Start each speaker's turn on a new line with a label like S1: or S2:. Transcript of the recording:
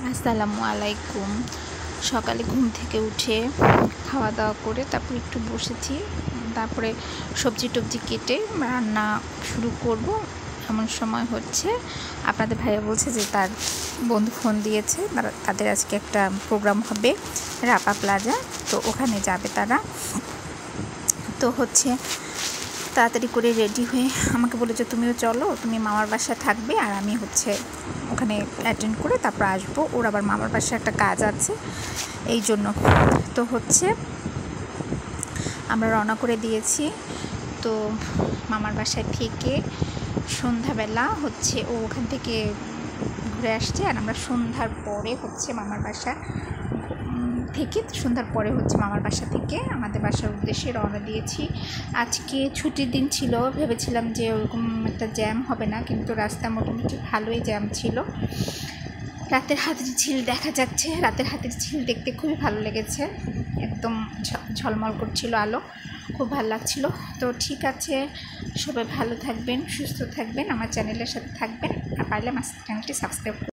S1: আসসালামু আলাইকুম। সকালে ঘুম থেকে উঠে খাওয়া দাওয়া করে তারপর একটু বসেছি, তারপরে সবজি টবজি কেটে রান্না শুরু করব। এমন সময় হচ্ছে আপনাদের ভাইয়া বলছে যে তার বন্ধু ফোন দিয়েছে, তাদের আজকে একটা প্রোগ্রাম হবে রাপা প্লাজা, তো ওখানে যাবে তারা। তো হচ্ছে তাড়াতাড়ি করে রেডি হয়ে আমাকে বলেছে তুমিও চলো, তুমি মামার বাসায় থাকবে আর আমি হচ্ছে ওখানে অ্যাটেন্ড করে তারপর আসবো। ওর আবার মামার বাসায় একটা কাজ আছে, এই জন্য তো হচ্ছে আমরা রওনা করে দিয়েছি। তো মামার বাসায় থেকে সন্ধ্যাবেলা হচ্ছে ও ওখান থেকে ঘুরে আসছে, আর আমরা সন্ধ্যার পরে হচ্ছে মামার বাসা থেকে আমাদের বাসার উদ্দেশ্যে রওনা দিয়েছি। আজকে ছুটির দিন ছিল, ভেবেছিলাম যে ওরকম একটা জ্যাম হবে না, কিন্তু রাস্তা মোটামুটি ভালোই জ্যাম ছিল। রাতের হাতির ঝিল দেখা যাচ্ছে, রাতের হাতির ঝিল দেখতে খুবই ভালো লেগেছে, একদম ঝলমল করছিল আলো, খুব ভালো লাগছিল। তো ঠিক আছে, সবাই ভালো থাকবেন, সুস্থ থাকবেন, আমার চ্যানেলের সাথে থাকবেন, আর পারলে আমার চ্যানেলটি সাবস্ক্রাইব